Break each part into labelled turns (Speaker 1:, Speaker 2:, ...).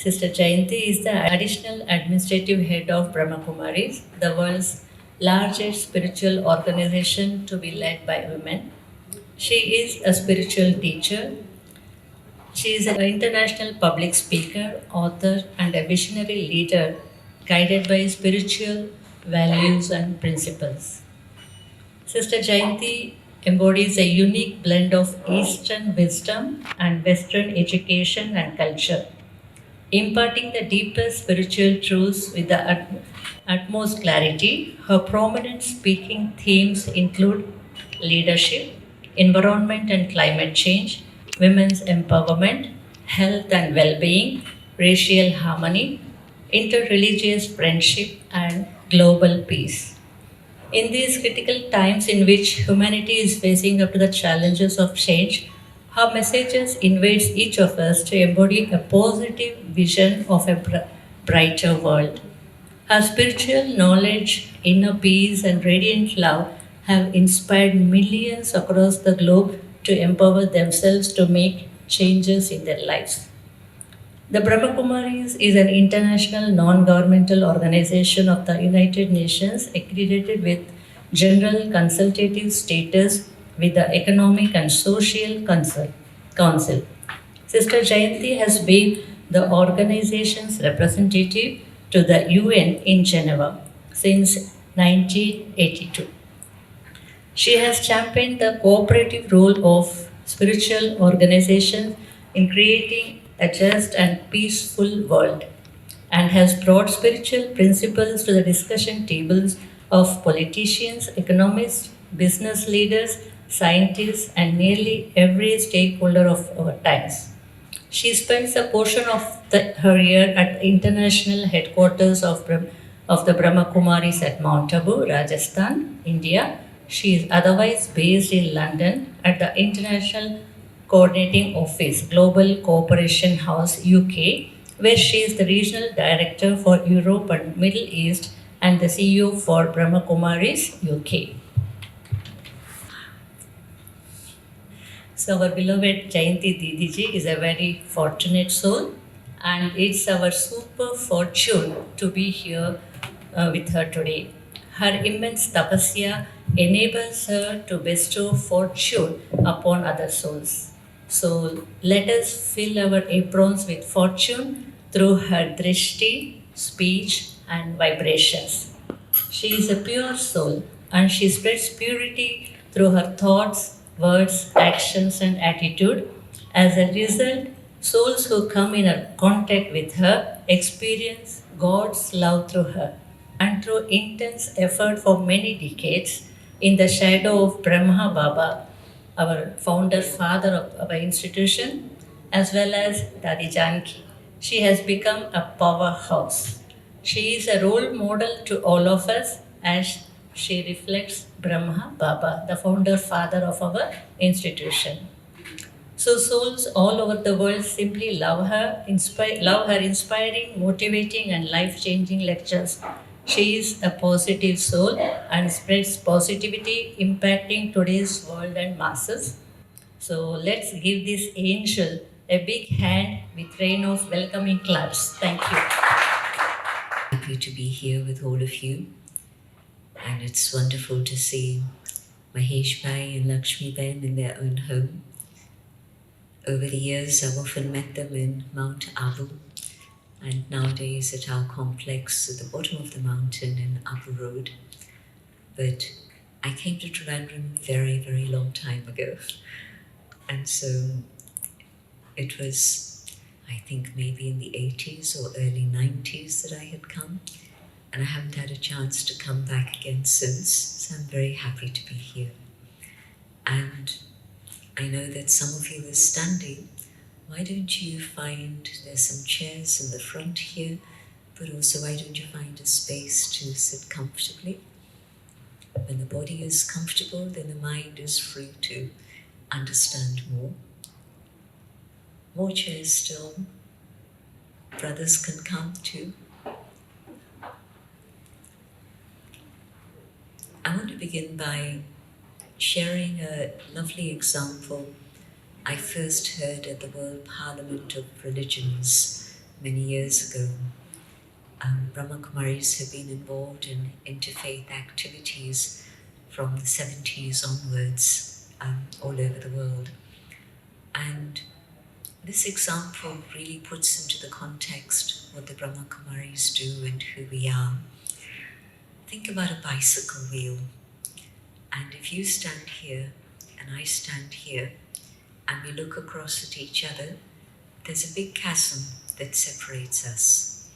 Speaker 1: Sister Jayanti is the additional administrative head of Brahma Kumaris, the world's largest spiritual organization to be led by women. She is a spiritual teacher. She is an international public speaker, author, and a visionary leader guided by spiritual values and principles. Sister Jayanti embodies a unique blend of Eastern wisdom and Western education and culture, imparting the deepest spiritual truths with the utmost clarity. Her prominent speaking themes include leadership, environment and climate change, women's empowerment, health and well being, racial harmony, interreligious friendship, and global peace. In these critical times in which humanity is facing up to the challenges of change, her messages invite each of us to embody a positive vision of a brighter world. Her spiritual knowledge, inner peace, and radiant love have inspired millions across the globe to empower themselves to make changes in their lives. The Brahma Kumaris is an international non-governmental organization of the United Nations accredited with general consultative status with the Economic and Social Council. Sister Jayanti has been the organization's representative to the UN in Geneva since 1982. She has championed the cooperative role of spiritual organizations in creating a just and peaceful world and has brought spiritual principles to the discussion tables of politicians, economists, business leaders, scientists, and nearly every stakeholder of our times. She spends a portion of her year at the international headquarters of the Brahma Kumaris at Mount Abu, Rajasthan, India. She is otherwise based in London at the International Coordinating Office, Global Cooperation House, UK, where she is the Regional Director for Europe and Middle East and the CEO for Brahma Kumaris, UK. So our beloved Jayanti Didiji is a very fortunate soul, and it's our super fortune to be here with her today. Her immense tapasya enables her to bestow fortune upon other souls. So let us fill our aprons with fortune through her drishti, speech, and vibrations. She is a pure soul and she spreads purity through her thoughts, words, actions, and attitude. As a result, souls who come in contact with her experience God's love through her. And through intense effort for many decades, in the shadow of Brahma Baba, our founder father of our institution, as well as Didiji, she has become a powerhouse. She is a role model to all of us as she reflects Brahma Baba, the founder father of our institution. So souls all over the world simply love her, love her inspiring, motivating, and life-changing lectures. She is a positive soul and spreads positivity, impacting today's world and masses. So let's give this angel a big hand with rain of welcoming claps. Thank you.
Speaker 2: Happy to be here with all of you, and it's wonderful to see Mahesh Bhai and Lakshmi Ben in their own home. Over the years, I've often met them in Mount Abu, and nowadays at our complex at the bottom of the mountain in Abu Road. But I came to Trivandrum very, very long time ago. And so it was, I think, maybe in the 80s or early 90s that I had come. And I haven't had a chance to come back again since. So I'm very happy to be here. And I know that some of you are standing. Why don't you find there's some chairs in the front here, but also why don't you find a space to sit comfortably? When the body is comfortable, then the mind is free to understand more. More chairs still. Brothers can come too. I want to begin by sharing a lovely example I first heard at the World Parliament of Religions many years ago. Brahma Kumaris have been involved in interfaith activities from the 70s onwards all over the world. And this example really puts into the context what the Brahma Kumaris do and who we are. Think about a bicycle wheel. And if you stand here and I stand here and we look across at each other, there's a big chasm that separates us.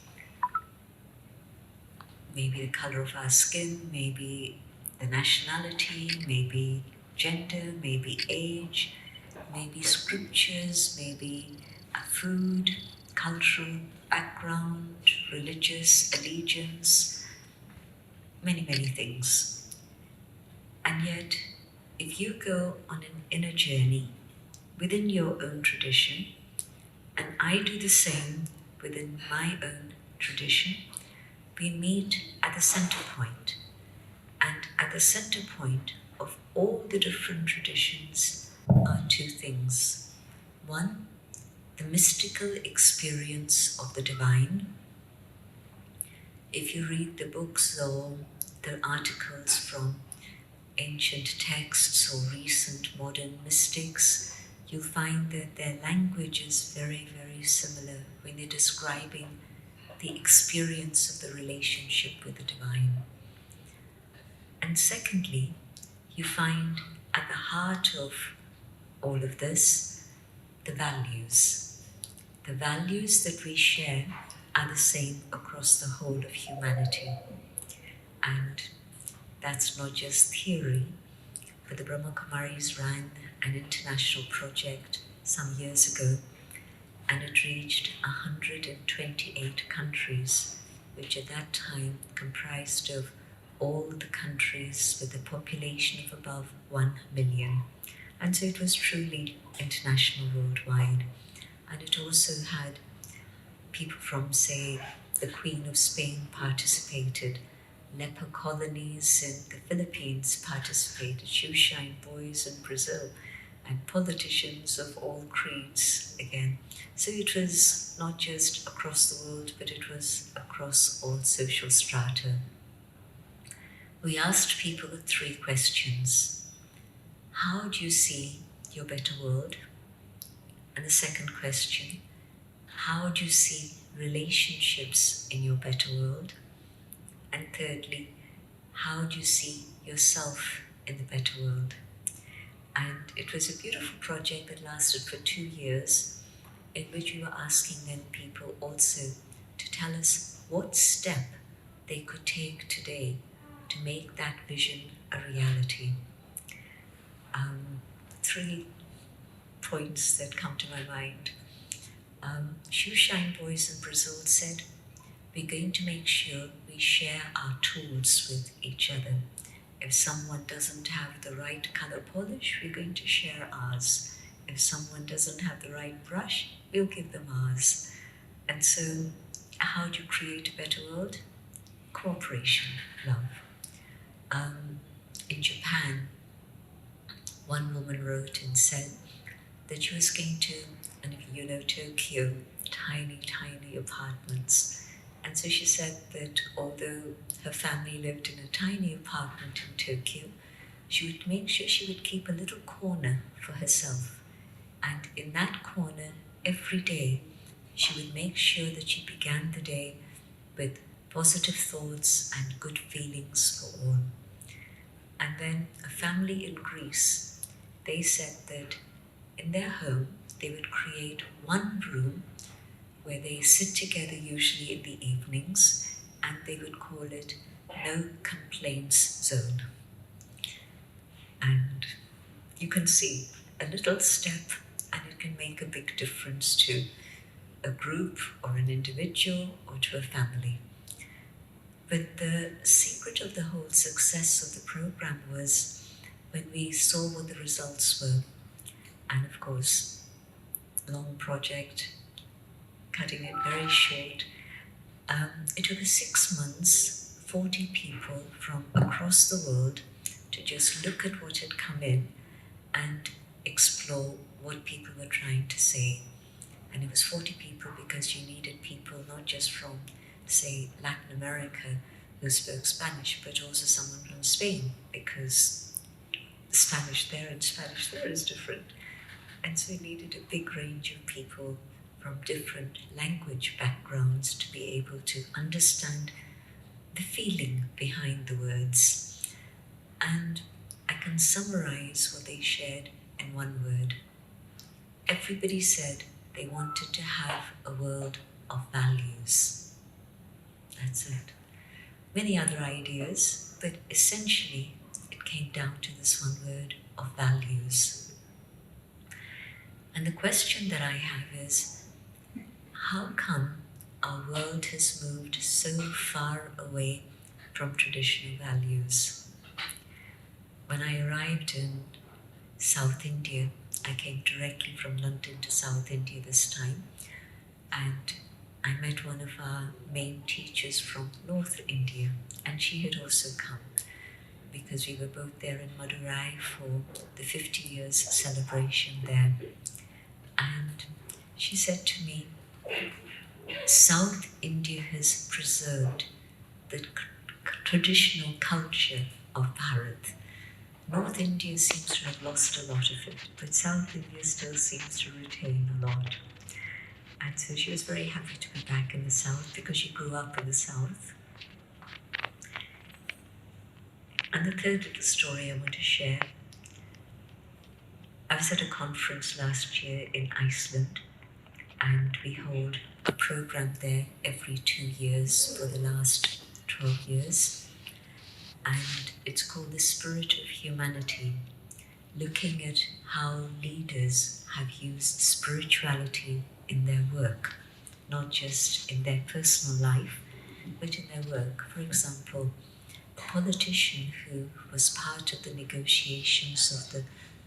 Speaker 2: Maybe the color of our skin, maybe the nationality, maybe gender, maybe age, maybe scriptures, maybe food, cultural background, religious allegiance, many, many things. And yet, if you go on an inner journey within your own tradition, and I do the same within my own tradition, we meet at the center point. And at the center point of all the different traditions are two things. One, the mystical experience of the divine. If you read the books or the articles from ancient texts or recent modern mystics, you'll find that their language is very, very similar when they're describing the experience of the relationship with the divine. And secondly, you find at the heart of all of this the values. The values that we share are the same across the whole of humanity. And that's not just theory, but the Brahma Kumaris ran an international project some years ago, and it reached 128 countries, which at that time comprised of all the countries with a population of above 1 million. And so it was truly international, worldwide. And it also had people from, say, the Queen of Spain participated, leper colonies in the Philippines participated, shoeshine boys in Brazil, and politicians of all creeds again. So it was not just across the world, but it was across all social strata. We asked people 3 questions. How do you see your better world? And the second question, how do you see relationships in your better world? And thirdly, how do you see yourself in the better world? And it was a beautiful project that lasted for 2 years, in which we were asking then people also to tell us what step they could take today to make that vision a reality. 3 points that come to my mind. Shoeshine Boys in Brazil said, we're going to make sure we share our tools with each other. If someone doesn't have the right color polish, we're going to share ours. If someone doesn't have the right brush, we'll give them ours. And so, how do you create a better world? Cooperation, love. In Japan, one woman wrote and said that she was going to, and if you know Tokyo, tiny, tiny apartments. And so she said that although her family lived in a tiny apartment in Tokyo, she would make sure she would keep a little corner for herself. And in that corner, every day, she would make sure that she began the day with positive thoughts and good feelings for all. And then a family in Greece, they said that in their home, they would create one room where they sit together usually in the evenings, and they would call it No Complaints Zone. And you can see a little step, and it can make a big difference to a group or an individual or to a family. But the secret of the whole success of the program was when we saw what the results were. And of course, long project, cutting it very short. It took us 6 months, 40 people from across the world to just look at what had come in and explore what people were trying to say. And it was 40 people because you needed people not just from, say, Latin America who spoke Spanish, but also someone from Spain, because Spanish there and Spanish there is different. And so we needed a big range of people from different language backgrounds to be able to understand the feeling behind the words. And I can summarize what they shared in one word. Everybody said they wanted to have a world of values. That's it. Many other ideas, but essentially it came down to this one word of values. And the question that I have is, how come our world has moved so far away from traditional values? When I arrived in South India, I came directly from London to South India this time, and I met one of our main teachers from North India, and she had also come because we were both there in Madurai for the 50 years celebration there. And she said to me, South India has preserved the traditional culture of Bharat. North India seems to have lost a lot of it, but South India still seems to retain a lot. And so she was very happy to be back in the South because she grew up in the South. And the third little story I want to share. I was at a conference last year in Iceland, and we hold a program there every 2 years for the last 12 years. And it's called The Spirit of Humanity, looking at how leaders have used spirituality in their work, not just in their personal life, but in their work. For example, the politician who was part of the negotiations of the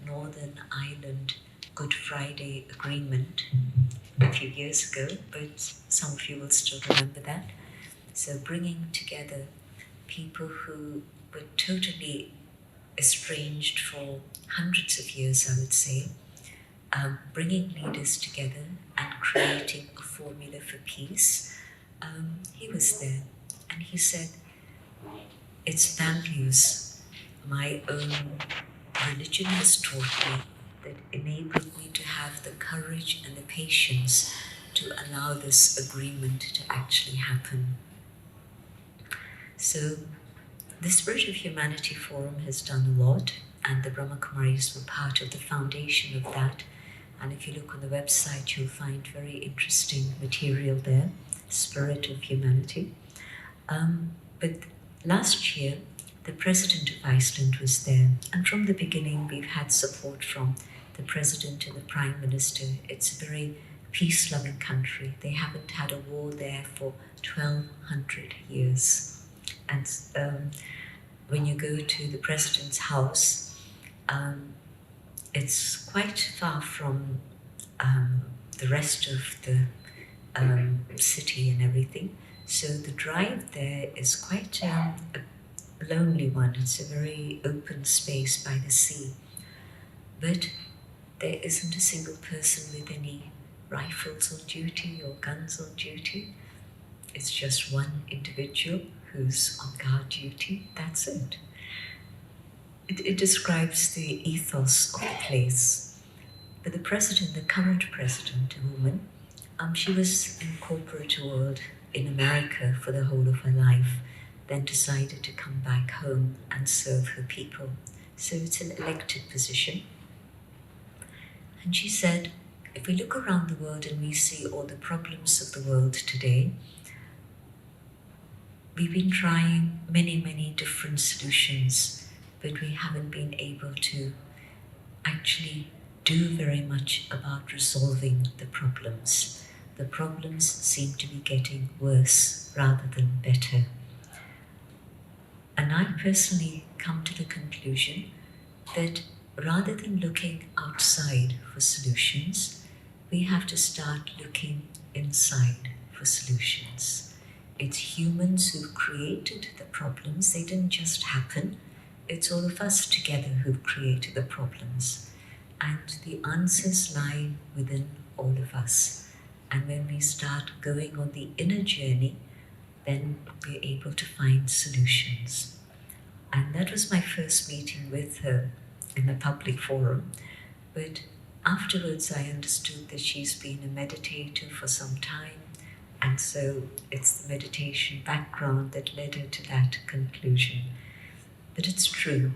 Speaker 2: Northern Ireland Good Friday Agreement a few years ago, but some of you will still remember that. So bringing together people who were totally estranged for hundreds of years, I would say, bringing leaders together and creating a formula for peace. He was there, and he said, it's values my own religion has taught me that enabled me to have the courage and the patience to allow this agreement to actually happen. So the Spirit of Humanity Forum has done a lot, and the Brahma Kumaris were part of the foundation of that. And if you look on the website, you'll find very interesting material there, Spirit of Humanity. But last year, the President of Iceland was there, and from the beginning we've had support from the President and the Prime Minister. It's a very peace-loving country. They haven't had a war there for 1,200 years. And when you go to the President's house, it's quite far from the rest of the city and everything. So the drive there is quite a lonely one. It's a very open space by the sea. But there isn't a single person with any rifles on duty or guns on duty. It's just one individual who's on guard duty. That's it. It describes the ethos of the place. But the president, the current president, a woman, she was in corporate world in America for the whole of her life, then decided to come back home and serve her people. So it's an elected position. And she said, if we look around the world and we see all the problems of the world today, we've been trying many different solutions, but we haven't been able to actually do very much about resolving the problems. The problems seem to be getting worse rather than better. And I personally come to the conclusion that rather than looking outside for solutions, we have to start looking inside for solutions. It's humans who've created the problems. They didn't just happen. It's all of us together who've created the problems. And the answers lie within all of us. And when we start going on the inner journey, then we're able to find solutions. And that was my first meeting with her in a public forum. But afterwards, I understood that she's been a meditator for some time. And so it's the meditation background that led her to that conclusion. But it's true.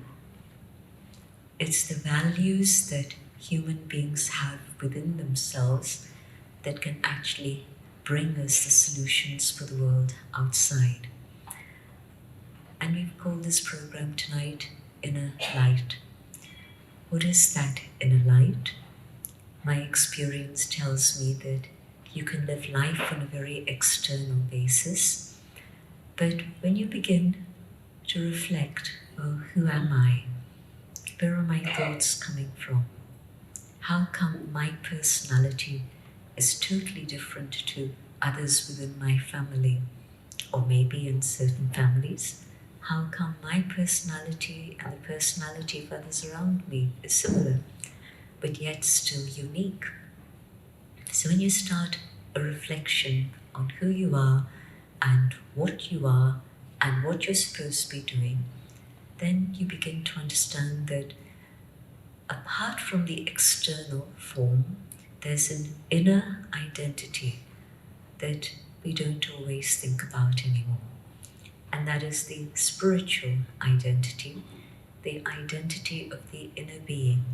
Speaker 2: It's the values that human beings have within themselves that can actually bring us the solutions for the world outside. And we've called this program tonight Inner Light. What is that inner light? My experience tells me that you can live life on a very external basis, but when you begin to reflect, oh, who am I? Where are my thoughts coming from? How come my personality is totally different to others within my family, or maybe in certain families? How come my personality and the personality of others around me is similar, but yet still unique? So when you start a reflection on who you are and what you're supposed to be doing, then you begin to understand that apart from the external form, there's an inner identity that we don't always think about anymore. And that is the spiritual identity, the identity of the inner being.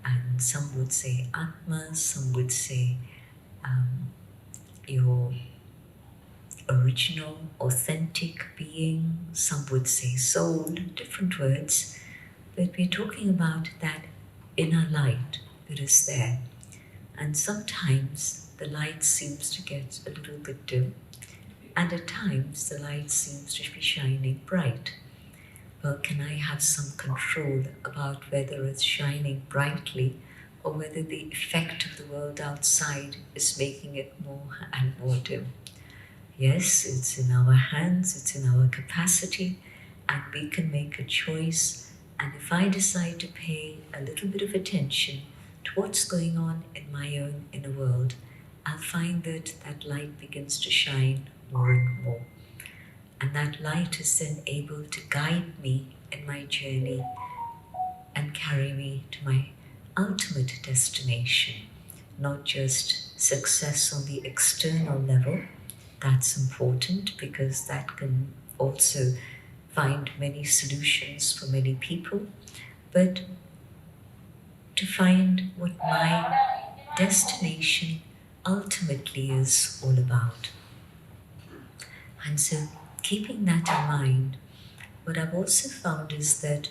Speaker 2: And some would say Atma, some would say your original, authentic being, some would say soul, different words. But we're talking about that inner light that is there. And sometimes the light seems to get a little bit dim, and at times the light seems to be shining bright. Well, can I have some control about whether it's shining brightly or whether the effect of the world outside is making it more and more dim? Yes, it's in our hands, it's in our capacity, and we can make a choice. And if I decide to pay a little bit of attention to what's going on in my own inner world, I'll find that that light begins to shine more and more. And that light is then able to guide me in my journey and carry me to my ultimate destination. Not just success on the external level, that's important because that can also find many solutions for many people, but to find what my destination ultimately is all about. And so, keeping that in mind, what I've also found is that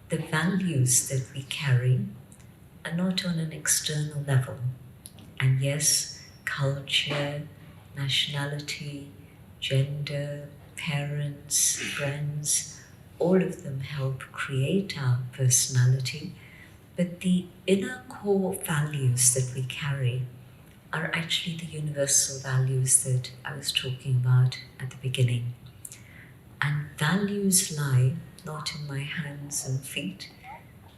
Speaker 2: the values that we carry are not on an external level. And yes, culture, nationality, gender, parents, friends, all of them help create our personality. But the inner core values that we carry are actually the universal values that I was talking about at the beginning. And values lie not in my hands and feet,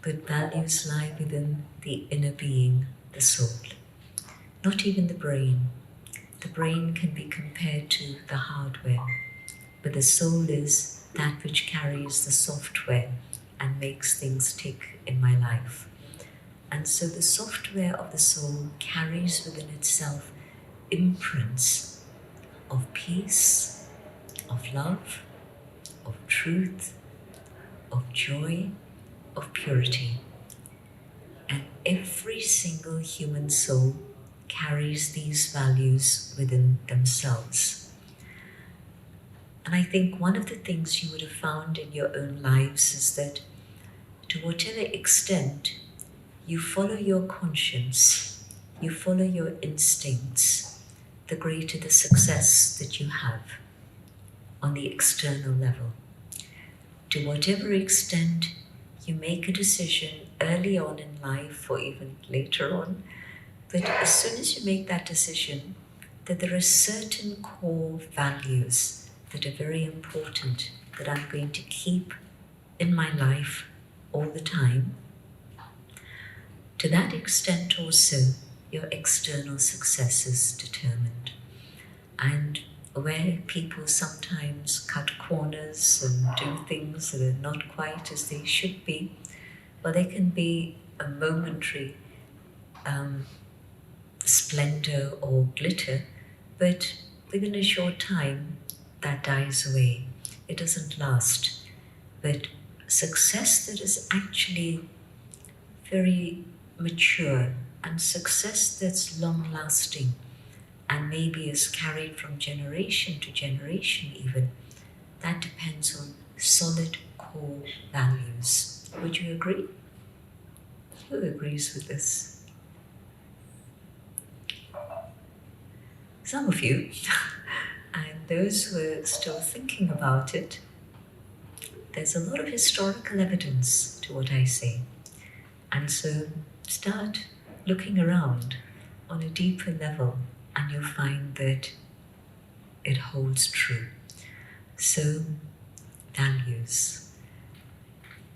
Speaker 2: but values lie within the inner being, the soul. Not even the brain. The brain can be compared to the hardware, but the soul is that which carries the software and makes things tick in my life. And so the software of the soul carries within itself imprints of peace, of love, of truth, of joy, of purity. And every single human soul carries these values within themselves. And I think one of the things you would have found in your own lives is that to whatever extent you follow your conscience, you follow your instincts, the greater the success that you have on the external level. To whatever extent you make a decision early on in life or even later on, but as soon as you make that decision, that there are certain core values that are very important that I'm going to keep in my life all the time. To that extent also, your external success is determined. And where people sometimes cut corners and do things that are not quite as they should be, well, they can be a momentary splendor or glitter, but within a short time that dies away. It doesn't last. But success that is actually very mature and success that's long-lasting and maybe is carried from generation to generation even, that depends on solid core values. Would you agree? Who agrees with this? Some of you. And those who are still thinking about it, there's a lot of historical evidence to what I say. And so start looking around on a deeper level and you'll find that it holds true. So, values.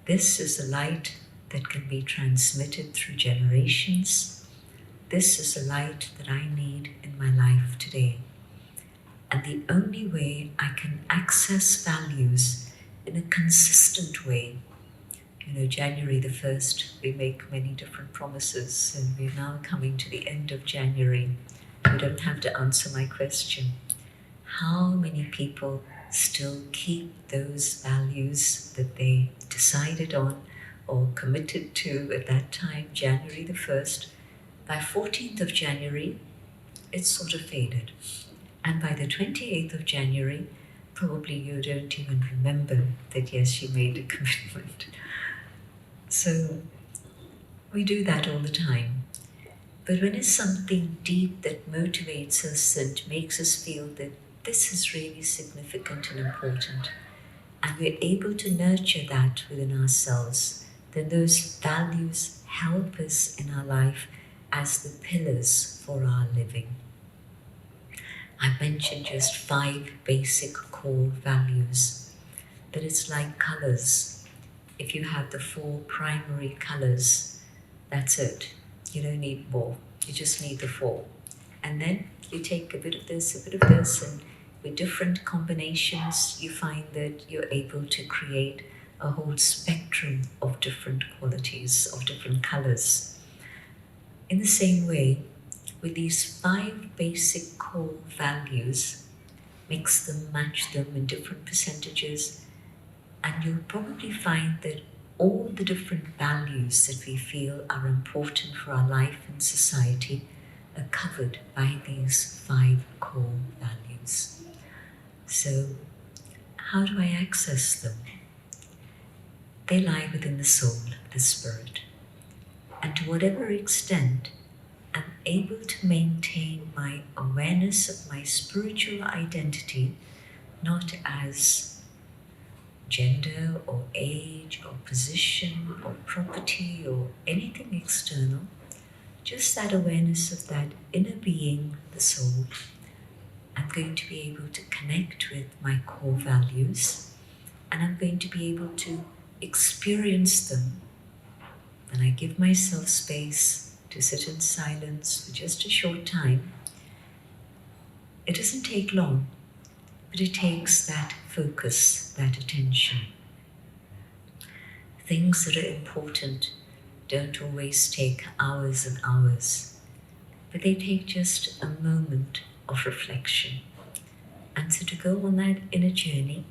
Speaker 2: This is a light that can be transmitted through generations. This is a light that I need in my life today. And the only way I can access values in a consistent way, January the 1st, we make many different promises, and we're now coming to the end of January. You don't have to answer my question. How many people still keep those values that they decided on or committed to at that time, January the 1st? By 14th of January, it's sort of faded. And by the 28th of January, probably you don't even remember that, yes, you made a commitment. So we do that all the time. But when it's something deep that motivates us and makes us feel that this is really significant and important, and we're able to nurture that within ourselves, then those values help us in our life as the pillars for our living. I mentioned just 5 basic core values, but it's like colors. If you have the 4 primary colors, that's it. You don't need more. You just need the 4. And then you take a bit of this, and with different combinations, you find that you're able to create a whole spectrum of different qualities, of different colors. In the same way, with these 5 basic core values, mix them, match them in different percentages, and you'll probably find that all the different values that we feel are important for our life and society are covered by these 5 core values. So, how do I access them? They lie within the soul, the spirit. And to whatever extent I'm able to maintain my awareness of my spiritual identity, not as gender or age or position or property or anything external, just that awareness of that inner being, the soul, I'm going to be able to connect with my core values, and I'm going to be able to experience them. And I give myself space to sit in silence for just a short time. It doesn't take long, but it takes that focus, that attention. Things that are important don't always take hours and hours, but they take just a moment of reflection. And so to go on that inner journey,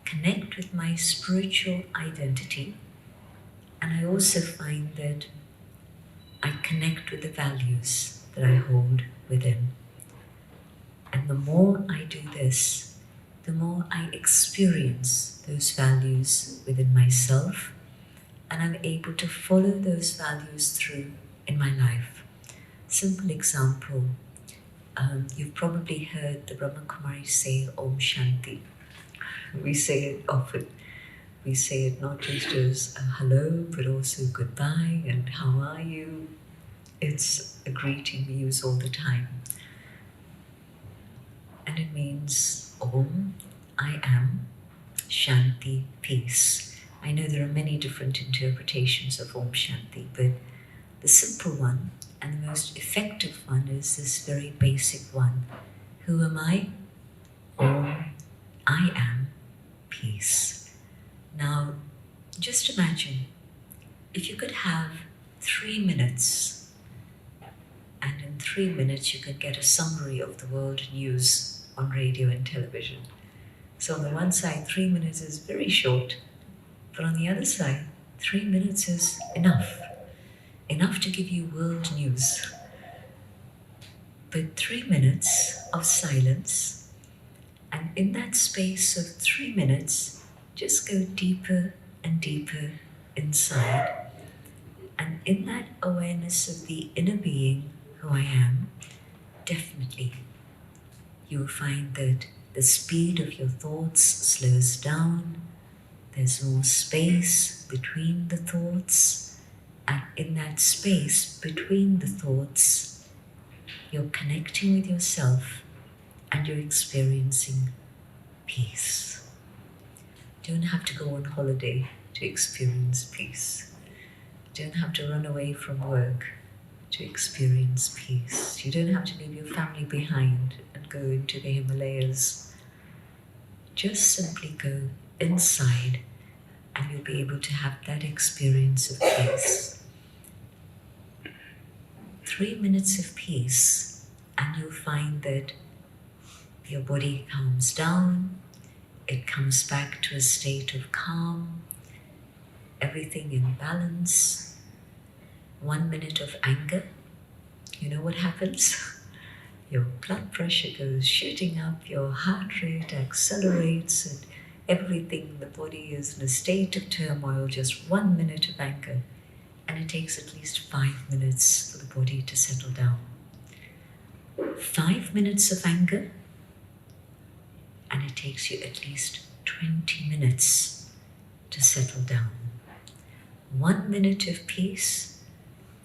Speaker 2: connect with my spiritual identity, and I also find that I connect with the values that I hold within. And the more I do this, the more I experience those values within myself, and I'm able to follow those values through in my life. Simple example, you've probably heard the Brahma Kumaris say Om Shanti. We say it often. We say it not just as a hello, but also goodbye and how are you? It's a greeting we use all the time. And it means Om, I am, Shanti, peace. I know there are many different interpretations of Om Shanti, but the simple one And the most effective one is this very basic one. Who am I? Oh, I am peace. Now, just imagine if you could have 3 minutes, and in 3 minutes you could get a summary of the world news on radio and television. So on the one side, 3 minutes is very short, but on the other side, 3 minutes is enough. Enough to give you world news. But 3 minutes of silence, and in that space of 3 minutes, just go deeper and deeper inside. And in that awareness of the inner being, who I am, definitely you will find that the speed of your thoughts slows down. There's more space between the thoughts. And in that space between the thoughts, you're connecting with yourself and you're experiencing peace. You don't have to go on holiday to experience peace. You don't have to run away from work to experience peace. You don't have to leave your family behind and go into the Himalayas. Just simply go inside and you'll be able to have that experience of peace. 3 minutes of peace and you'll find that your body calms down, it comes back to a state of calm, everything in balance. 1 minute of anger, you know what happens? Your blood pressure goes shooting up, your heart rate accelerates, and everything in the body is in a state of turmoil. Just 1 minute of anger, and it takes at least 5 minutes for the body to settle down. 5 minutes of anger, and it takes you at least 20 minutes to settle down. 1 minute of peace,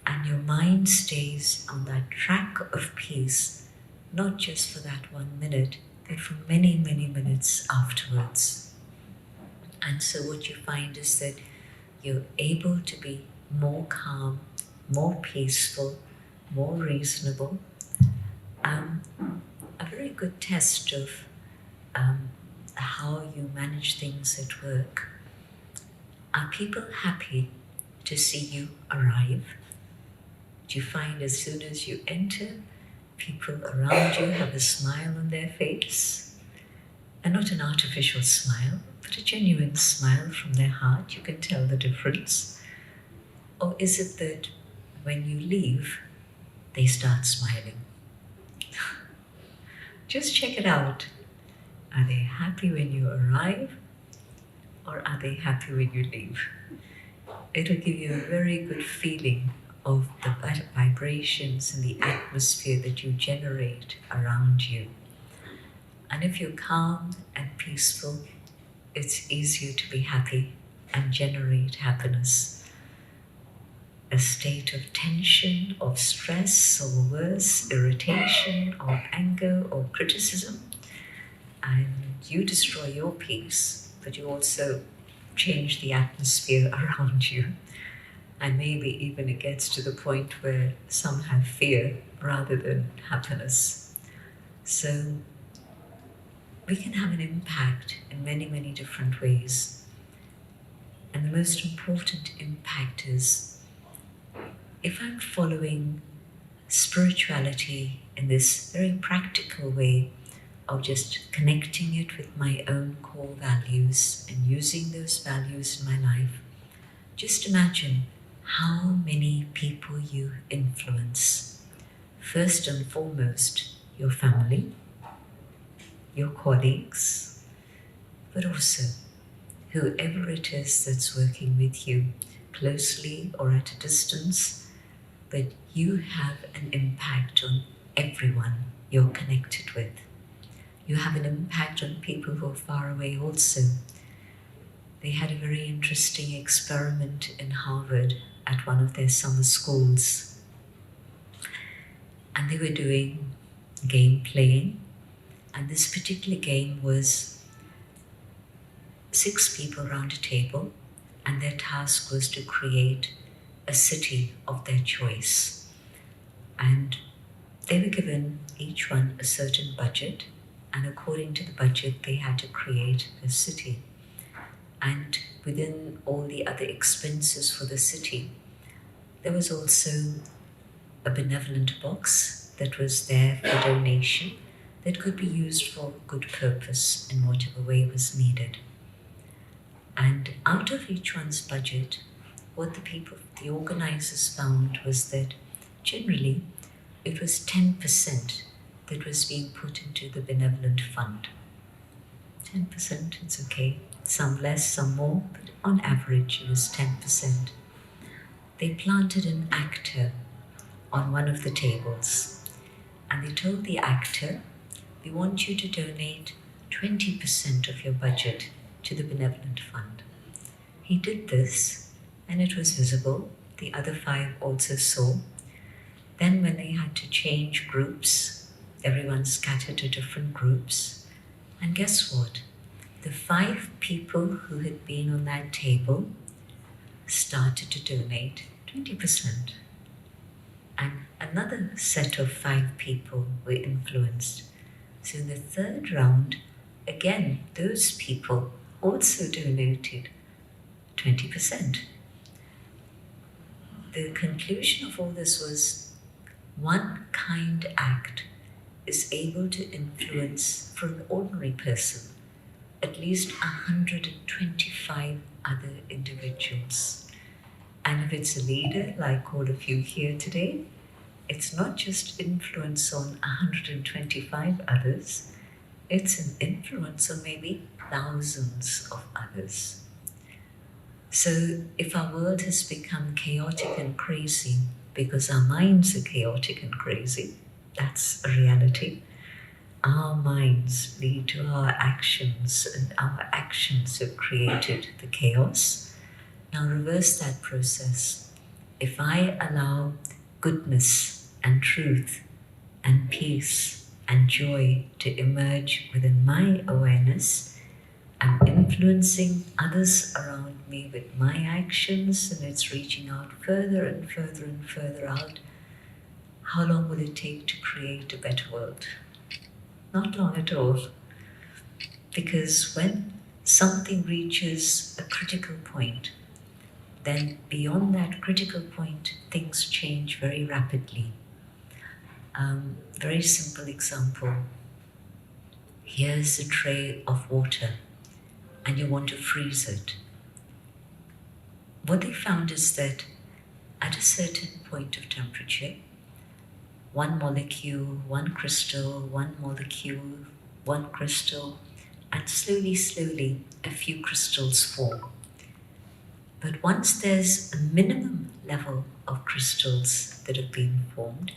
Speaker 2: and your mind stays on that track of peace, not just for that 1 minute, but for many, many minutes afterwards. And so what you find is that you're able to be more calm, more peaceful, more reasonable. A very good test of how you manage things at work. Are people happy to see you arrive? Do you find as soon as you enter, people around you have a smile on their face? And not an artificial smile, but a genuine smile from their heart. You can tell the difference. Or is it that when you leave, they start smiling? Just check it out. Are they happy when you arrive? Or are they happy when you leave? It'll give you a very good feeling of the vibrations and the atmosphere that you generate around you. And if you're calm and peaceful, it's easier to be happy and generate happiness. A state of tension, of stress, or worse, irritation, or anger, or criticism, and you destroy your peace, but you also change the atmosphere around you. And maybe even it gets to the point where some have fear rather than happiness. So we can have an impact in many, many different ways. And the most important impact is if I'm following spirituality in this very practical way of just connecting it with my own core values and using those values in my life, just imagine how many people you influence. First and foremost, your family, your colleagues, but also whoever it is that's working with you, closely or at a distance, but you have an impact on everyone you're connected with. You have an impact on people who are far away also. They had a very interesting experiment in Harvard at one of their summer schools. And they were doing game playing. And this particular game was 6 people around a table, and their task was to create a city of their choice. And they were given each one a certain budget, and according to the budget they had to create a city. And within all the other expenses for the city, there was also a benevolent box that was there for donation that could be used for good purpose in whatever way was needed. And out of each one's budget, what the organizers found was that generally it was 10% that was being put into the benevolent fund. 10%, it's okay. Some less, some more, but on average it was 10%. They planted an actor on one of the tables, and they told the actor, we want you to donate 20% of your budget to the benevolent fund. He did this, and it was visible. The other 5 also saw. Then when they had to change groups, everyone scattered to different groups. And guess what? The 5 people who had been on that table started to donate 20%. And another set of 5 people were influenced. So in the third round, again, those people also donated 20%. The conclusion of all this was one kind act is able to influence, for an ordinary person, at least 125 other individuals. And if it's a leader, like all of you here today, it's not just influence on 125 others, it's an influence on maybe thousands of others. So if our world has become chaotic and crazy because our minds are chaotic and crazy, that's a reality. Our minds lead to our actions, and our actions have created the chaos. Now reverse that process. If I allow goodness and truth and peace and joy to emerge within my awareness, I'm influencing others around me with my actions, and it's reaching out further and further and further out. How long will it take to create a better world? Not long at all. Because when something reaches a critical point, then beyond that critical point, things change very rapidly. Very simple example. Here's a tray of water, and you want to freeze it. What they found is that at a certain point of temperature, one molecule, one crystal, one molecule, one crystal, and slowly, a few crystals form. But once there's a minimum level of crystals that have been formed,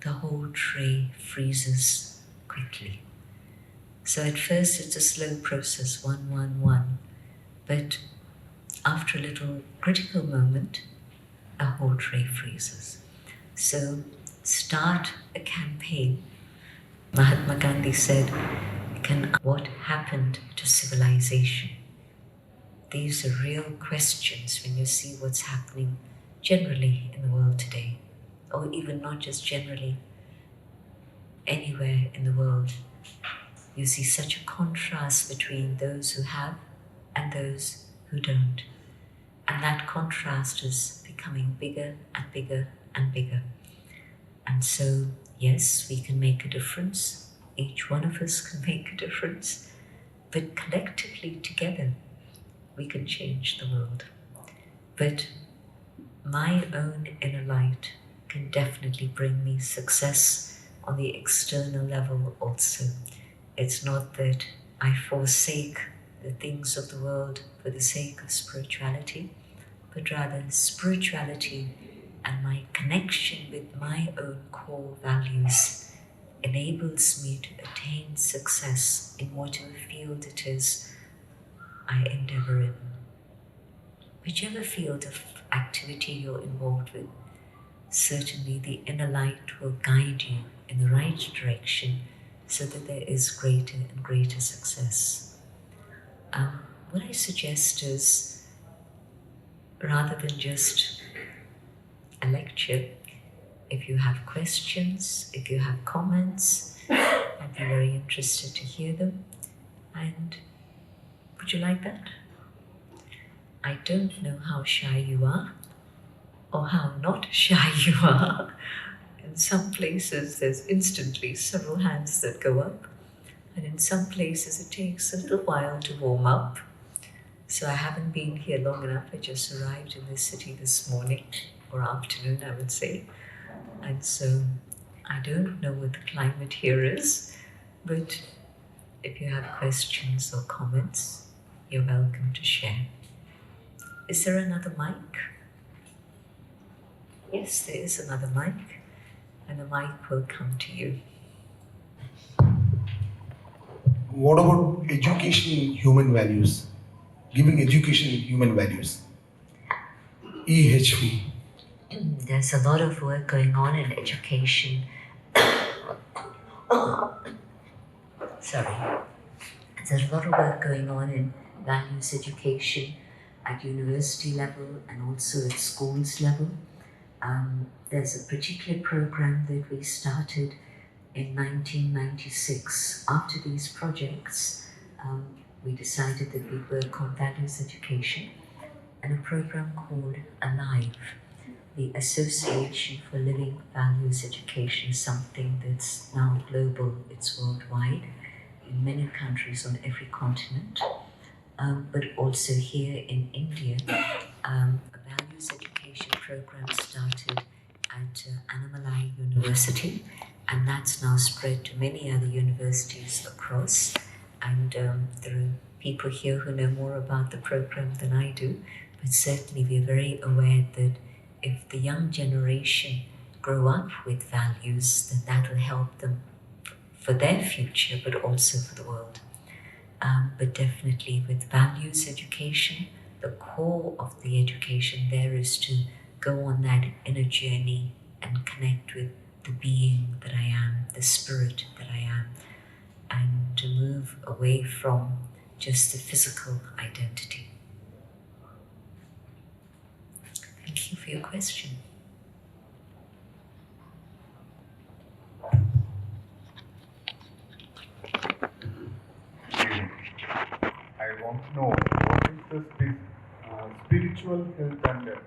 Speaker 2: the whole tray freezes quickly. So at first it's a slow process, one, but after a little critical moment, the whole tray freezes. So start a campaign. Mahatma Gandhi said, what happened to civilization? These are real questions when you see what's happening generally in the world today, or even not just generally, anywhere in the world. You see such a contrast between those who have and those who don't. And that contrast is becoming bigger and bigger and bigger. And so, yes, we can make a difference. Each one of us can make a difference. But collectively, together, we can change the world. But my own inner light can definitely bring me success on the external level also. It's not that I forsake the things of the world for the sake of spirituality, but rather spirituality and my connection with my own core values enables me to attain success in whatever field it is I endeavor in. Whichever field of activity you're involved with, certainly the inner light will guide you in the right direction so that there is greater and greater success. What I suggest is, rather than just a lecture, If you have questions, if you have comments, I'd be very interested to hear them. And would you like that? I don't know how shy you are or how not shy you are. In some places, there's instantly several hands that go up. And in some places, it takes a little while to warm up. So I haven't been here long enough. I just arrived in this city this morning, or afternoon, I would say. And so I don't know what the climate here is, but if you have questions or comments, you're welcome to share. Is there another mic? Yes, there is another mic, and the mic will come to you.
Speaker 3: What about education in human values? Giving education in human values. EHV.
Speaker 2: There's a lot of work going on in education. Sorry. There's a lot of work going on in values education at university level and also at schools level. There's a particular program that we started in 1996. After these projects, we decided that we'd work on values education, and a program called ALIVE, the Association for Living Values Education, is something that's now global, it's worldwide, in many countries on every continent, but also here in India. A values education program started at Annamalai University, and that's now spread to many other universities across. And there are people here who know more about the program than I do, but certainly we're very aware that if the young generation grow up with values, then that will help them for their future, but also for the world. But definitely with values education, the core of the education there is to go on that inner journey and connect with the being that I am, the spirit that I am, and to move away from just the physical identity. Thank you for your question.
Speaker 4: I want to know what is the spiritual health and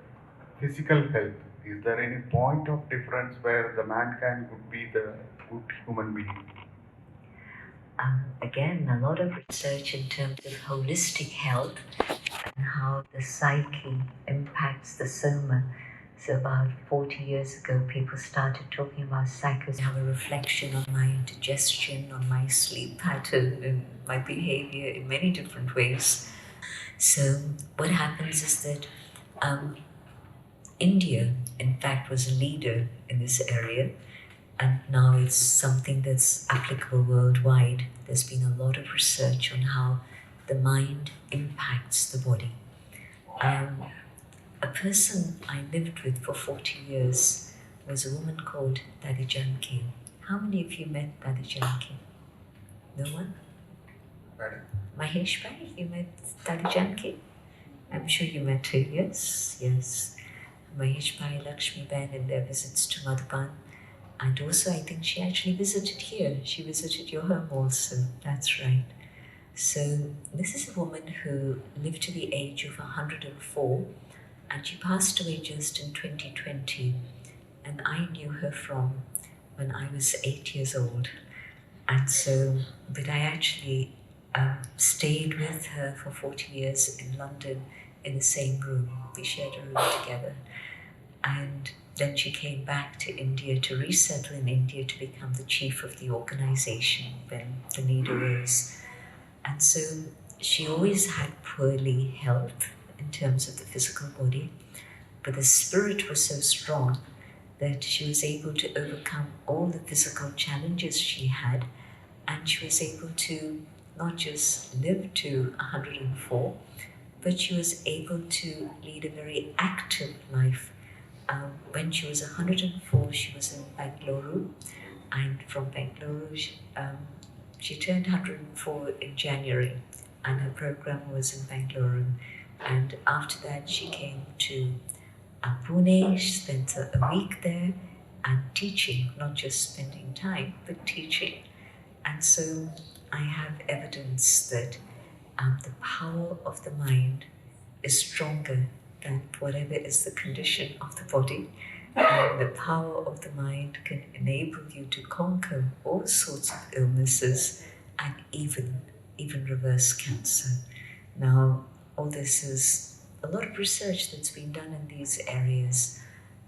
Speaker 4: physical health. Is there any point of difference where the mankind would be the good human being?
Speaker 2: Again, a lot of research in terms of holistic health and how the psyche impacts the soma. So about 40 years ago, people started talking about psychos have a reflection on my digestion, on my sleep pattern, and my behavior in many different ways. So what happens is that India, in fact, was a leader in this area, and now it's something that's applicable worldwide. There's been a lot of research on how the mind impacts the body. A person I lived with for 40 years was a woman called Didiji. How many of you met Didiji? No one?
Speaker 4: Madam?
Speaker 2: Mahesh Bhai, you met Didiji? I'm sure you met her, yes, yes. Mahesh Bhai, Lakshmi Ben in their visits to Madhuban. And also I think she actually visited here. She visited your home also, that's right. So this is a woman who lived to the age of 104, and she passed away just in 2020. And I knew her from when I was 8 years old. And so, but I actually stayed with her for 40 years in London in the same room. We shared a room together. And then she came back to India to resettle in India to become the chief of the organization when the need arose. And so she always had poorly health in terms of the physical body, but the spirit was so strong that she was able to overcome all the physical challenges she had, and she was able to not just live to 104, but she was able to lead a very active life. When she was 104, she was in Bangalore, and from Bangalore, she turned 104 in January, and her program was in Bangalore. And after that, she came to Pune. She spent a week there, and teaching, not just spending time, but teaching. And so I have evidence that the power of the mind is stronger than whatever is the condition of the body. And the power of the mind can enable you to conquer all sorts of illnesses and even reverse cancer. Now, all this is a lot of research that's been done in these areas.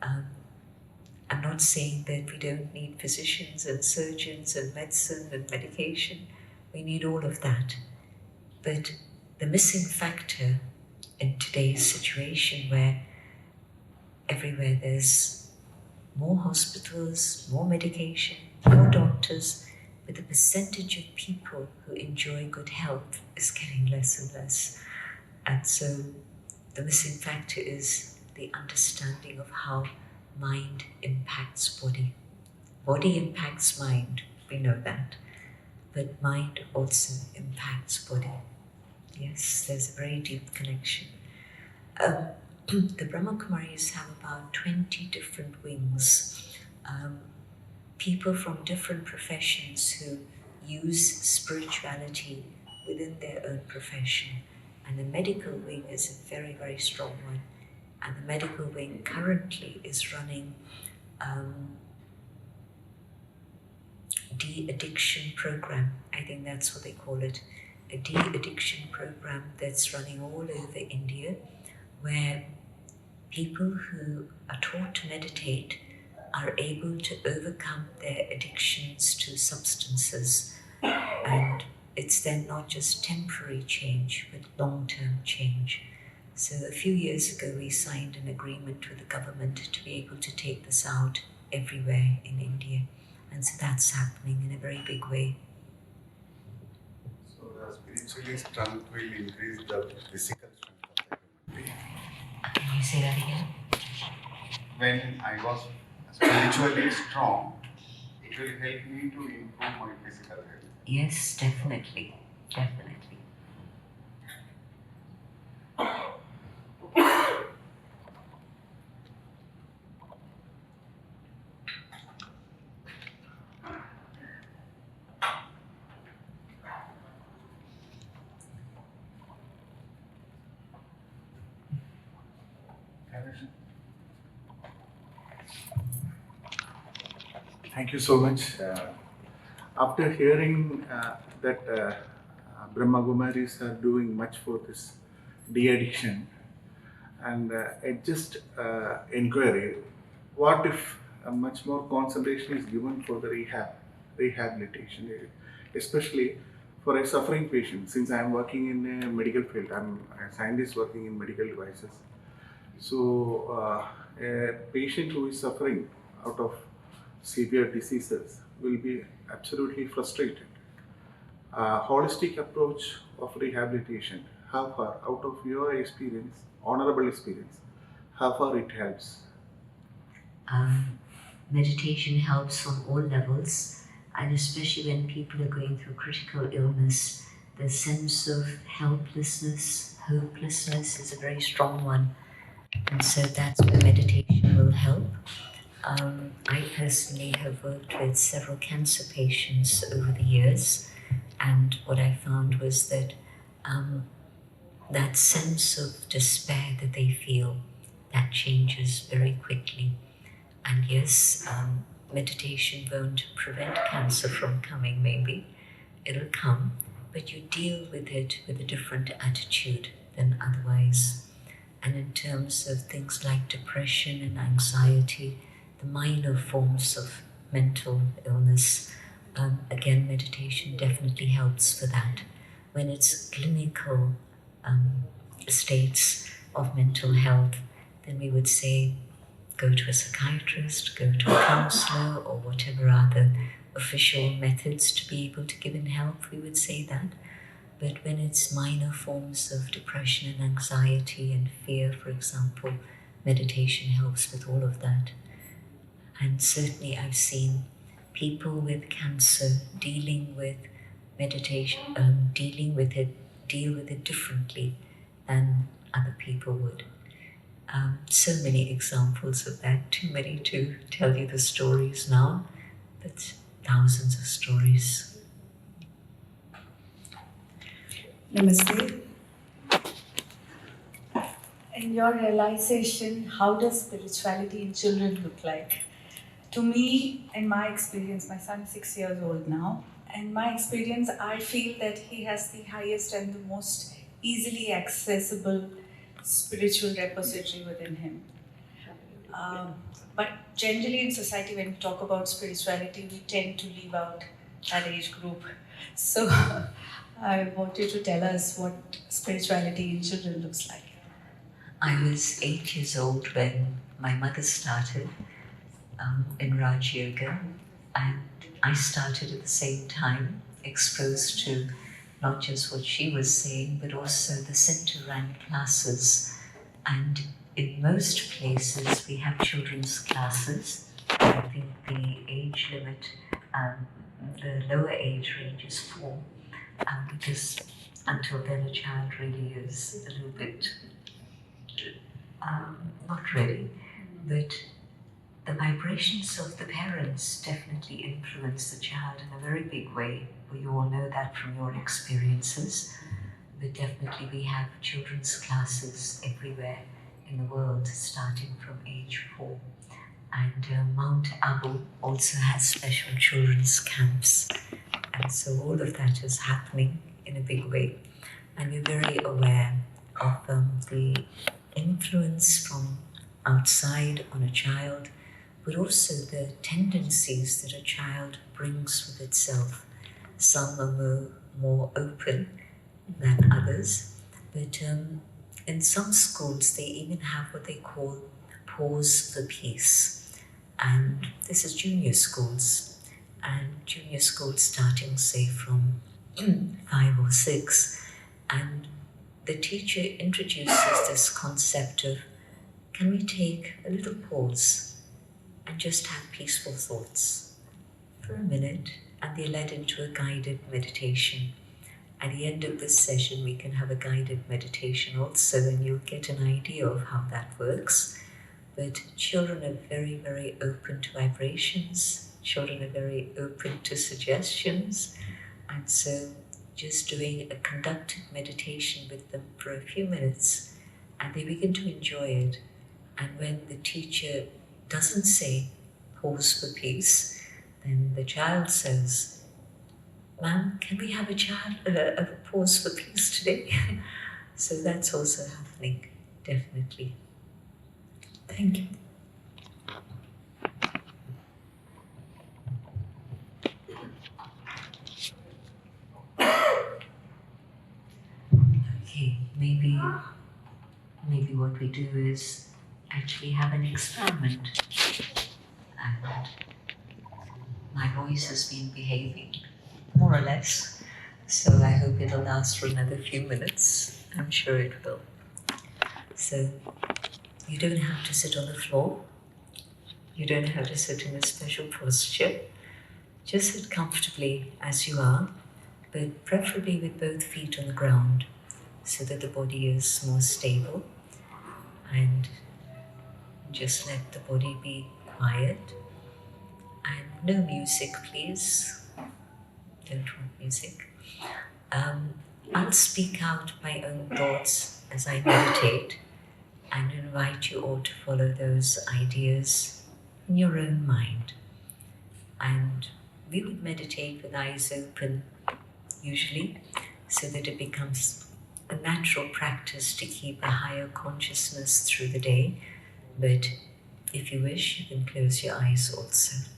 Speaker 2: I'm not saying that we don't need physicians and surgeons and medicine and medication. We need all of that. But the missing factor in today's situation, where everywhere there's more hospitals, more medication, more doctors, but the percentage of people who enjoy good health is getting less and less. And so the missing factor is the understanding of how mind impacts body. Body impacts mind, we know that, but mind also impacts body. Yes, there's a very deep connection. The Brahma Kumaris have about 20 different wings. People from different professions who use spirituality within their own profession. And the medical wing is a very, very strong one. And the medical wing currently is running de-addiction program. I think that's what they call it. A de-addiction program that's running all over India, where people who are taught to meditate are able to overcome their addictions to substances. And it's then not just temporary change, but long-term change. So a few years ago, we signed an agreement with the government to be able to take this out everywhere in India. And so that's happening in a very big way.
Speaker 4: So the spiritually strength will increase the physical strength of the human being.
Speaker 2: Can you say that again?
Speaker 4: When I was spiritually strong, it will help me to improve my physical health.
Speaker 2: Yes, definitely. Definitely.
Speaker 5: Thank you so much. After hearing that Brahma Kumaris are doing much for this de-addiction, and I just inquiry, what if much more concentration is given for the rehabilitation, especially for a suffering patient? Since I am working in a medical field, I'm a scientist working in medical devices. So a patient who is suffering out of severe diseases will be absolutely frustrated. Holistic approach of rehabilitation, how far, out of your experience, honorable experience, how far it helps?
Speaker 2: Meditation helps on all levels, and especially when people are going through critical illness, the sense of helplessness, hopelessness is a very strong one. And so that's where meditation will help. I personally have worked with several cancer patients over the years, and what I found was that that sense of despair that they feel, that changes very quickly. And yes, meditation won't prevent cancer from coming, maybe. It'll come, but you deal with it with a different attitude than otherwise. And in terms of things like depression and anxiety, the minor forms of mental illness, again, meditation definitely helps for that. When it's clinical states of mental health, then we would say go to a psychiatrist, go to a counselor, or whatever other official methods to be able to give in help, we would say that. But when it's minor forms of depression and anxiety and fear, for example, meditation helps with all of that. And certainly I've seen people with cancer dealing with meditation, deal with it differently than other people would. So many examples of that, too many to tell you the stories now, but thousands of stories.
Speaker 6: Namaste. In your realization, how does spirituality in children look like? To me, in my experience, my son is 6 years old now, and my experience, I feel that he has the highest and the most easily accessible spiritual repository within him. But generally in society, when we talk about spirituality, we tend to leave out that age group. So I want you to tell us what spirituality in children looks like.
Speaker 2: I was 8 years old when my mother started in Raj Yoga, and I started at the same time, exposed to not just what she was saying, but also the center rank classes. And in most places, we have children's classes. I think the age limit, the lower age range is 4, because until then a child really is a little bit not ready. But the vibrations of the parents definitely influence the child in a very big way. Well, you all know that from your experiences. But definitely we have children's classes everywhere in the world, starting from age 4. And Mount Abu also has special children's camps. And so all of that is happening in a big way. And we're very aware of the influence from outside on a child, but also the tendencies that a child brings with itself. Some are more open than others, but in some schools they even have what they call pause for peace. And this is junior schools, and junior schools starting say from 5 or 6, and the teacher introduces this concept of, can we take a little pause and just have peaceful thoughts for a minute, and they're led into a guided meditation. At the end of this session, we can have a guided meditation also, and you'll get an idea of how that works. But children are very, very open to vibrations. Children are very open to suggestions. And so just doing a conducted meditation with them for a few minutes, and they begin to enjoy it. And when the teacher doesn't say, pause for peace, then the child says, Ma'am, can we have a pause for peace today? So that's also happening, definitely. Thank you. Okay, maybe what we do is actually have an experiment. And my voice has been behaving more or less, so I hope it'll last for another few minutes. I'm sure it will. So you don't have to sit on the floor. You don't have to sit in a special posture. Just sit comfortably as you are, but preferably with both feet on the ground, so that the body is more stable. And just let the body be quiet. And no music, please. Don't want music. I'll speak out my own thoughts as I meditate, and invite you all to follow those ideas in your own mind. And we would meditate with eyes open, usually, so that it becomes a natural practice to keep a higher consciousness through the day. But if you wish, you can close your eyes also.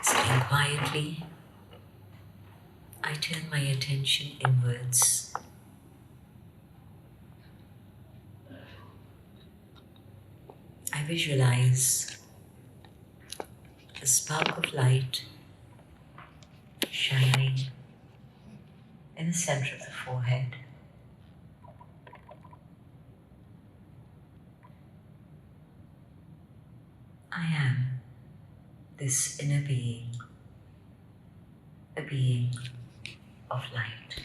Speaker 2: Sitting quietly, I turn my attention inwards. I visualize a spark of light shining in the center of the forehead. I am this inner being, a being of light.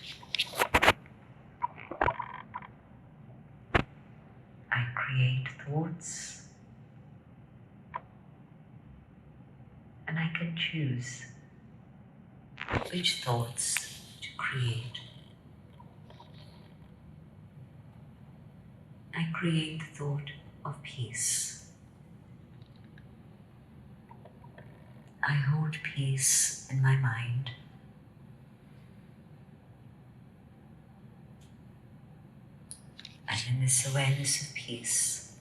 Speaker 2: thoughts, and I can choose which thoughts to create. I create the thought of peace. I hold peace in my mind. And in this awareness of peace,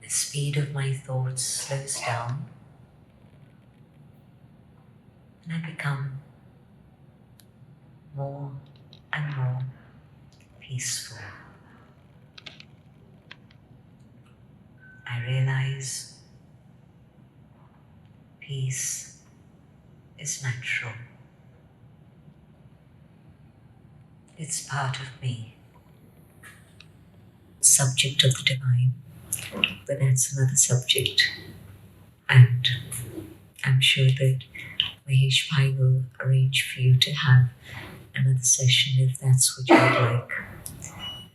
Speaker 2: the speed of my thoughts slows down, and I become more and more peaceful. I realize peace is natural. It's part of me. Subject of the divine, but that's another subject. And I'm sure that Mahesh Bhai will arrange for you to have another session if that's what you would like.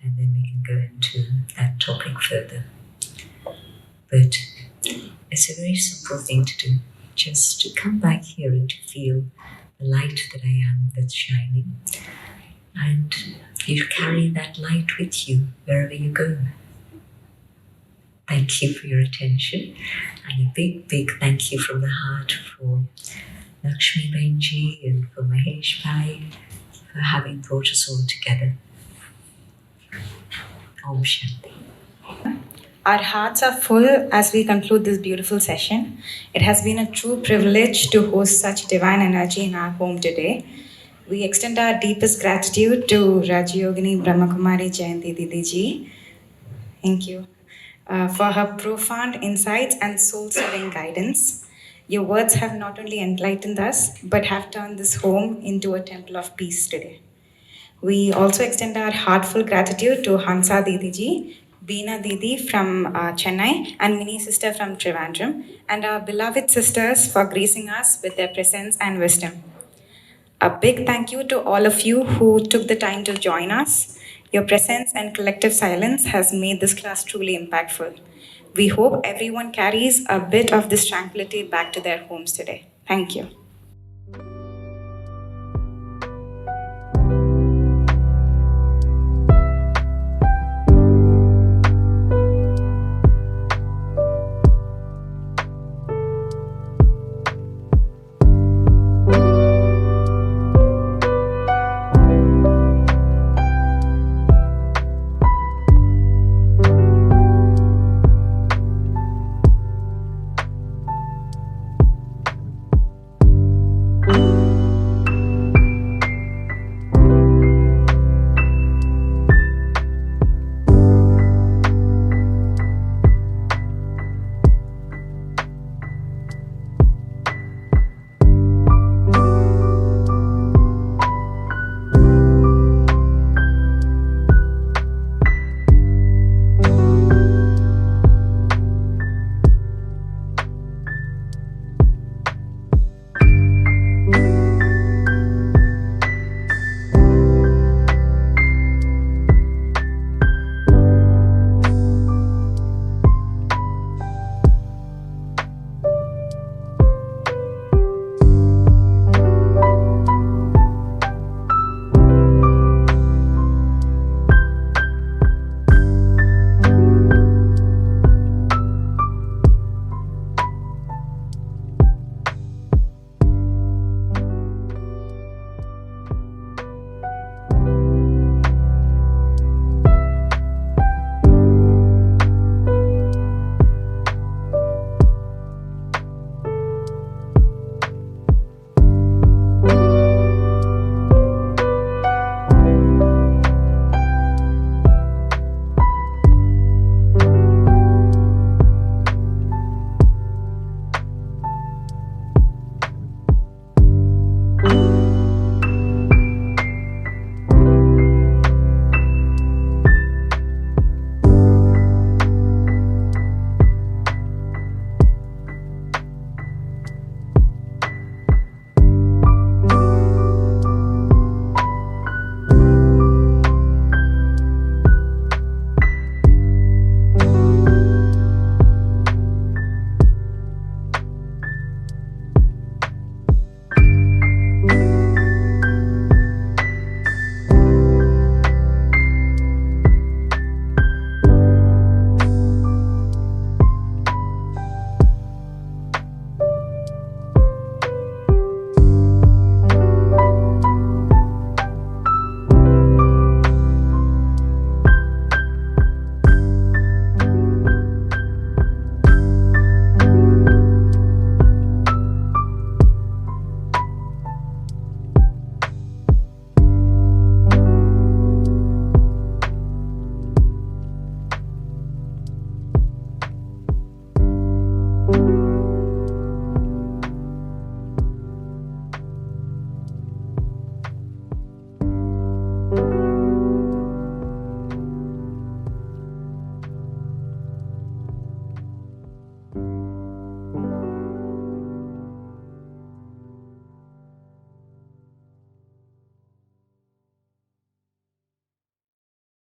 Speaker 2: And then we can go into that topic further. But it's a very simple thing to do. Just to come back here and to feel the light that I am that's shining. And you carry that light with you wherever you go. Thank you for your attention. And a big, big thank you from the heart for Lakshmi Benji and for Mahesh Bhai for having brought us all together. Om Shanti.
Speaker 7: Our hearts are full as we conclude this beautiful session. It has been a true privilege to host such divine energy in our home today. We extend our deepest gratitude to Rajyogini Brahmakumari Jayanti Didiji. Thank you. For her profound insights and soul-stirring guidance. Your words have not only enlightened us, but have turned this home into a temple of peace today. We also extend our heartfelt gratitude to Hansa Didiji, Beena Didi from Chennai, and Mini Sister from Trivandrum, and our beloved sisters for gracing us with their presence and wisdom. A big thank you to all of you who took the time to join us. Your presence and collective silence has made this class truly impactful. We hope everyone carries a bit of this tranquility back to their homes today. Thank you.